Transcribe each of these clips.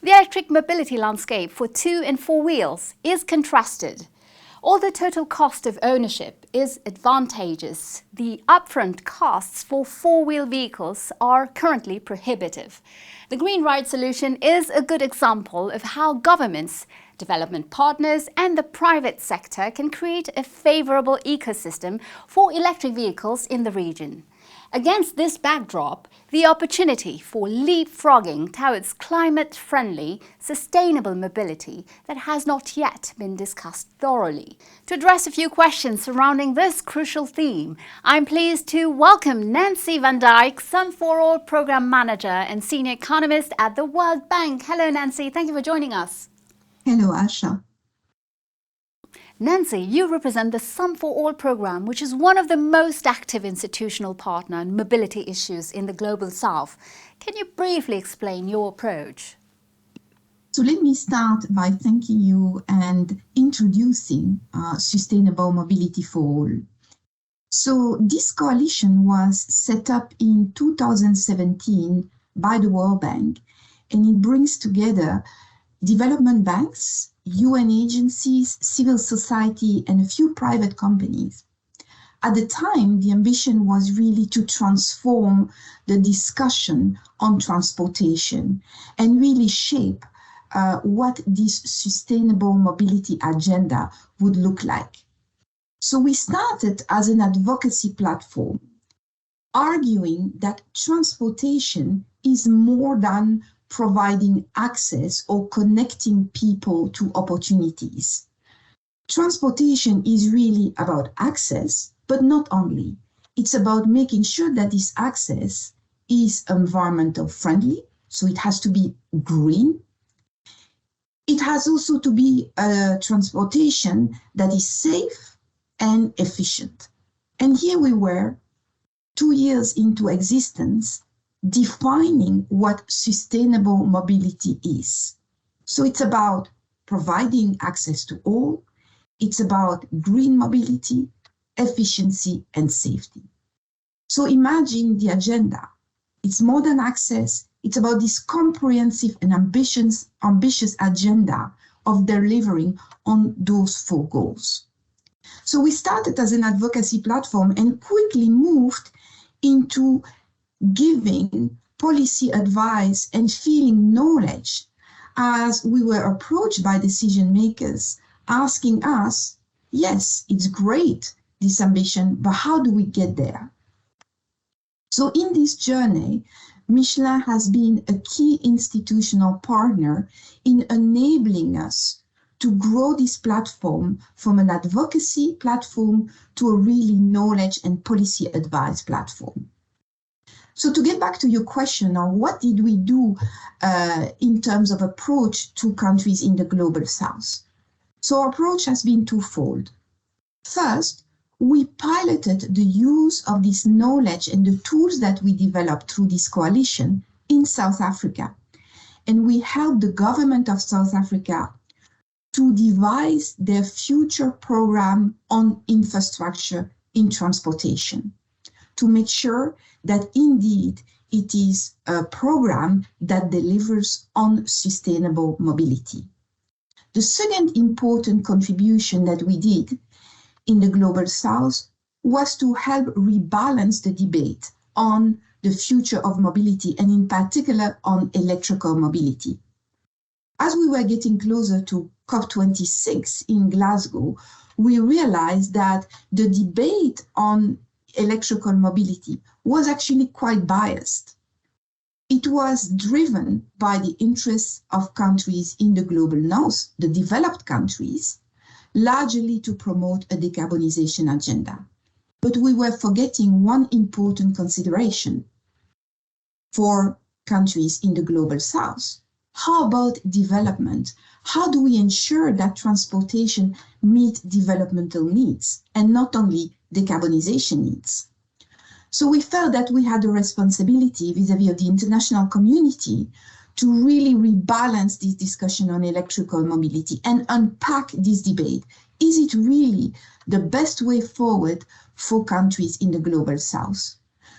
The electric mobility landscape for two and four wheels is contrasted. Although total cost of ownership is advantageous, the upfront costs for four-wheel vehicles are currently prohibitive. The Green Ride solution is a good example of how governments, development partners and the private sector can create a favourable ecosystem for electric vehicles in the region. Against this backdrop, the opportunity for leapfrogging towards climate-friendly, sustainable mobility that has not yet been discussed thoroughly. To address a few questions surrounding this crucial theme, I'm pleased to welcome Nancy Vandycke, SuM4All Program Manager and Senior Economist at the World Bank. Hello, Nancy. Thank you for joining us. Hello, Asha. Nancy, you represent the SuM4All program, which is one of the most active institutional partner in mobility issues in the Global South. Can you briefly explain your approach? So let me start by thanking you and introducing Sustainable Mobility for All. So this coalition was set up in 2017 by the World Bank, and it brings together development banks, UN agencies, civil society, and a few private companies. At the time, the ambition was really to transform the discussion on transportation and really shape what this sustainable mobility agenda would look like. So we started as an advocacy platform, arguing that transportation is more than providing access or connecting people to opportunities. Transportation is really about access, but not only. It's about making sure that this access is environmental friendly, so it has to be green. It has also to be a transportation that is safe and efficient. And here we were, 2 years into existence, defining what sustainable mobility is. So it's about providing access to all. It's about green mobility, efficiency, and safety. So imagine the agenda. It's more than access. It's about this comprehensive and ambitious agenda of delivering on those 4 goals. So we started as an advocacy platform and quickly moved into giving policy advice and feeling knowledge as we were approached by decision makers asking us, yes, it's great, this ambition, but how do we get there? So in this journey, Michelin has been a key institutional partner in enabling us to grow this platform from an advocacy platform to a really knowledge and policy advice platform. So to get back to your question now, what did we do in terms of approach to countries in the Global South? So our approach has been twofold. First, we piloted the use of this knowledge and the tools that we developed through this coalition in South Africa. And we helped the government of South Africa to devise their future program on infrastructure in transportation, to make sure that indeed it is a program that delivers on sustainable mobility. The second important contribution that we did in the Global South was to help rebalance the debate on the future of mobility and in particular on electrical mobility. As we were getting closer to COP26 in Glasgow, we realized that the debate on electrical mobility was actually quite biased. It was driven by the interests of countries in the Global North, the developed countries, largely to promote a decarbonization agenda. But we were forgetting one important consideration for countries in the Global South. How about development? How do we ensure that transportation meets developmental needs and not only decarbonization needs? So we felt that we had a responsibility vis-à-vis the international community to really rebalance this discussion on electrical mobility and unpack this debate. Is it really the best way forward for countries in the Global South?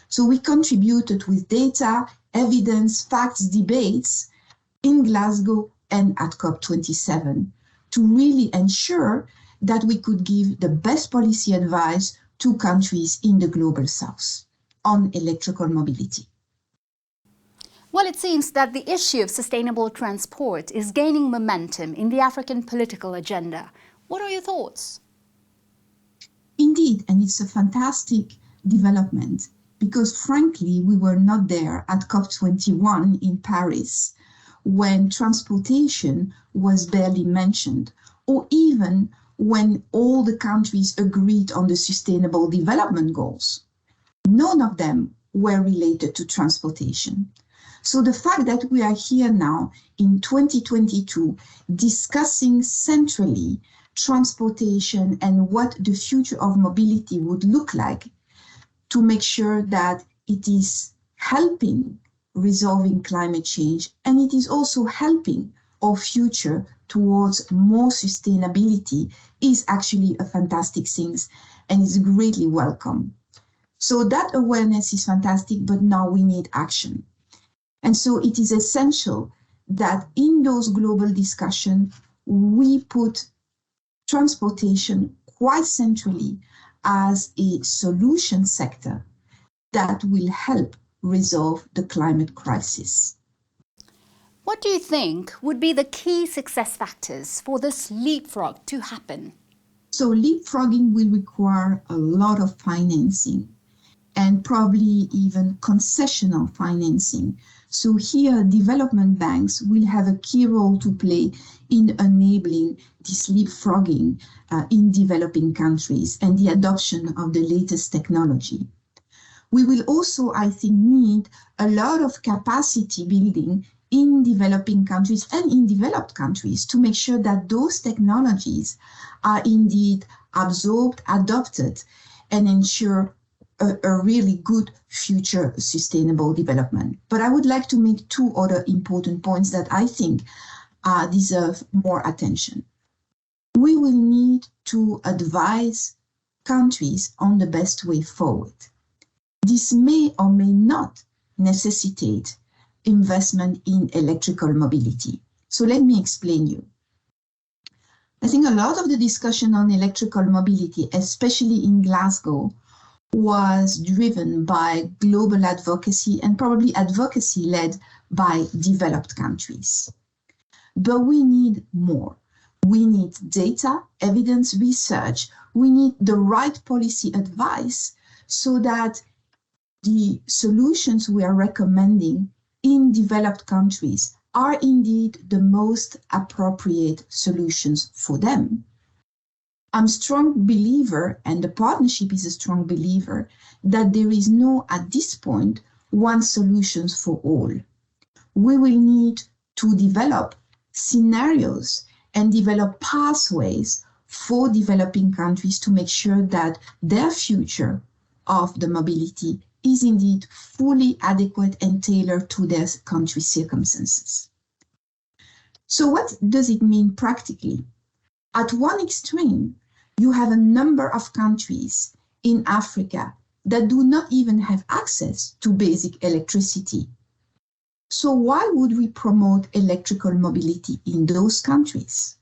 So we contributed with data, evidence, facts, debates in Glasgow and at COP27 to really ensure that we could give the best policy advice to countries in the global south on electrical mobility. Well, it seems that the issue of sustainable transport is gaining momentum in the African political agenda. What are your thoughts? Indeed, and it's a fantastic development because frankly, we were not there at COP21 in Paris when transportation was barely mentioned, or even when all the countries agreed on the Sustainable Development Goals. None of them were related to transportation. So the fact that we are here now in 2022 discussing centrally transportation and what the future of mobility would look like to make sure that it is helping resolving climate change and it is also helping our future towards more sustainability is actually a fantastic thing and is greatly welcome. So that awareness is fantastic, but now we need action. And so it is essential that in those global discussions, we put transportation quite centrally as a solution sector that will help resolve the climate crisis. What do you think would be the key success factors for this leapfrog to happen? So leapfrogging will require a lot of financing and probably even concessional financing. So here, development banks will have a key role to play in enabling this leapfrogging in developing countries and the adoption of the latest technology. We will also, I think, need a lot of capacity building in developing countries and in developed countries to make sure that those technologies are indeed absorbed, adopted, and ensure a really good future sustainable development. But I would like to make two other important points that I think deserve more attention. We will need to advise countries on the best way forward. This may or may not necessitate investment in electrical mobility. So let me explain you. I think a lot of the discussion on electrical mobility, especially in Glasgow, was driven by global advocacy and probably advocacy led by developed countries. But we need more. We need data, evidence research. We need the right policy advice so that the solutions we are recommending in developed countries are indeed the most appropriate solutions for them. I'm a strong believer, and the partnership is a strong believer, that there is no, at this point, one solution for all. We will need to develop scenarios and develop pathways for developing countries to make sure that their future of the mobility is indeed fully adequate and tailored to their country's circumstances. So what does it mean practically? At one extreme, you have a number of countries in Africa that do not even have access to basic electricity. So why would we promote electrical mobility in those countries?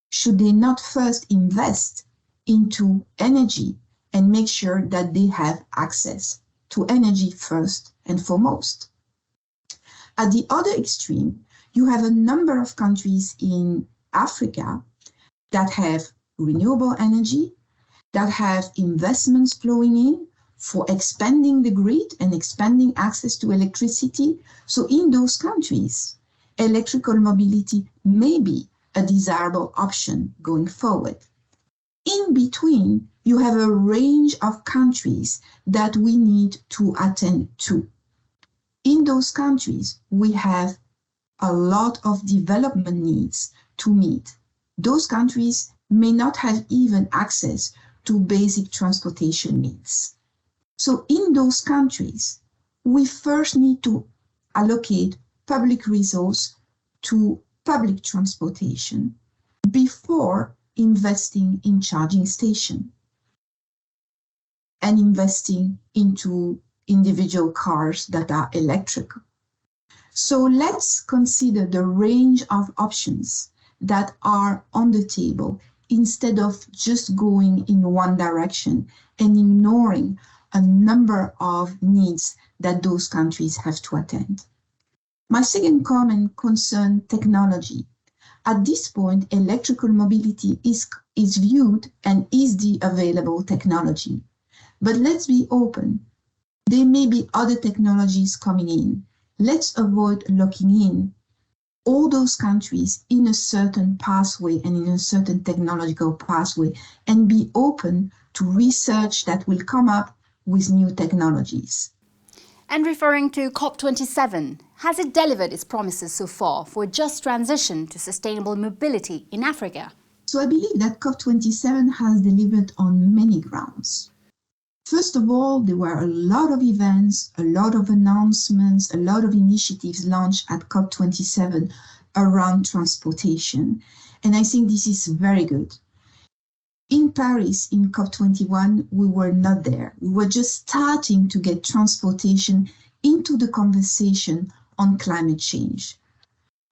Should they not first invest into energy and make sure that they have access to energy first and foremost? At the other extreme, you have a number of countries in Africa that have renewable energy, that have investments flowing in for expanding the grid and expanding access to electricity. So in those countries, electrical mobility may be a desirable option going forward. In between, you have a range of countries that we need to attend to. In those countries, we have a lot of development needs to meet. Those countries may not have even access to basic transportation needs. So in those countries, we first need to allocate public resource to public transportation before investing in charging station and investing into individual cars that are electric. So let's consider the range of options that are on the table instead of just going in one direction and ignoring a number of needs that those countries have to attend. My second comment concerns technology. At this point, electrical mobility is viewed and is the available technology. But let's be open. There may be other technologies coming in. Let's avoid locking in all those countries in a certain pathway and in a certain technological pathway, and be open to research that will come up with new technologies. And referring to COP27, has it delivered its promises so far for a just transition to sustainable mobility in Africa? So I believe that COP27 has delivered on many grounds. First of all, there were a lot of events, a lot of announcements, a lot of initiatives launched at COP27 around transportation. And I think this is very good. In Paris, in COP21, we were not there. We were just starting to get transportation into the conversation on climate change.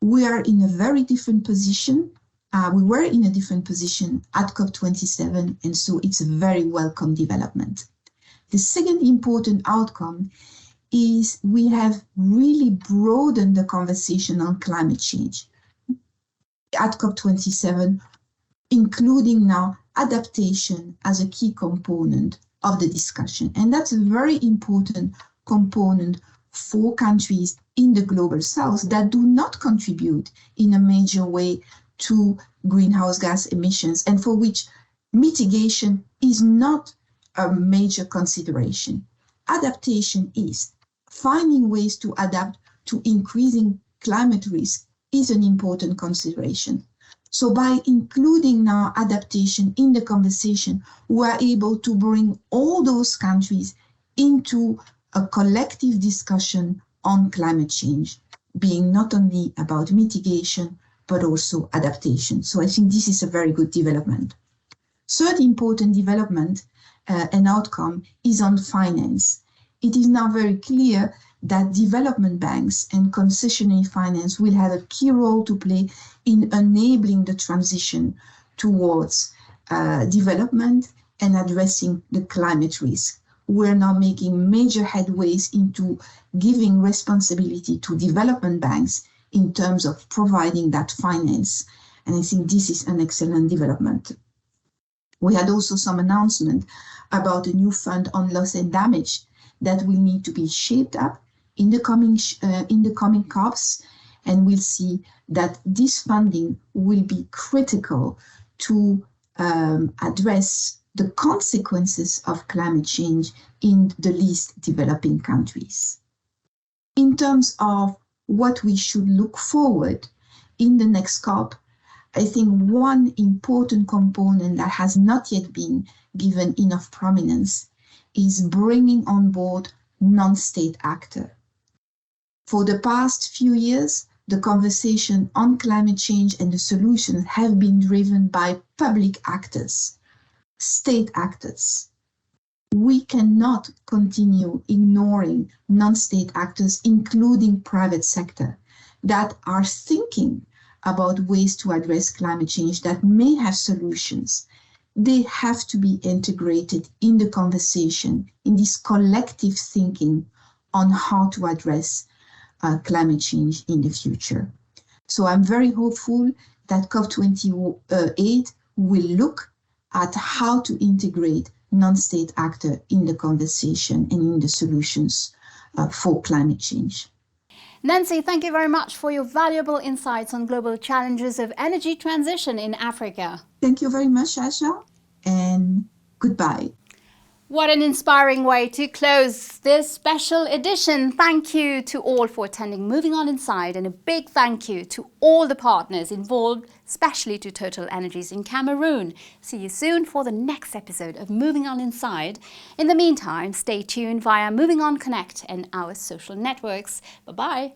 We are in a very different position. We were in a different position at COP27, and so it's a very welcome development. The second important outcome is we have really broadened the conversation on climate change at COP27, including now adaptation as a key component of the discussion. And that's a very important component for countries in the global south that do not contribute in a major way to greenhouse gas emissions, and for which mitigation is not a major consideration. Adaptation is. Finding ways to adapt to increasing climate risk is an important consideration. So by including now adaptation in the conversation, we are able to bring all those countries into a collective discussion on climate change, being not only about mitigation, but also adaptation. So I think this is a very good development. Third important development and outcome is on finance. It is now very clear that development banks and concessionary finance will have a key role to play in enabling the transition towards development and addressing the climate risk. We're now making major headways into giving responsibility to development banks in terms of providing that finance. And I think this is an excellent development. We had also some announcement about a new fund on loss and damage that will need to be shaped up in the coming COPs, and we'll see that this funding will be critical to address the consequences of climate change in the least developing countries. In terms of what we should look forward in the next COP, I think one important component that has not yet been given enough prominence is bringing on board non-state actors. For the past few years, the conversation on climate change and the solutions have been driven by public actors, state actors. We cannot continue ignoring non-state actors, including private sector, that are thinking about ways to address climate change that may have solutions. They have to be integrated in the conversation, in this collective thinking on how to address climate change in the future. So I'm very hopeful that COP28 will look at how to integrate non-state actors in the conversation and in the solutions for climate change. Nancy, thank you very much for your valuable insights on global challenges of energy transition in Africa. Thank you very much, Asha, and goodbye. What an inspiring way to close this special edition. Thank you to all for attending Moving On Inside, and a big thank you to all the partners involved, especially to Total Energies in Cameroon. See you soon for the next episode of Moving On Inside. In the meantime, stay tuned via Moving On Connect and our social networks. Bye-bye.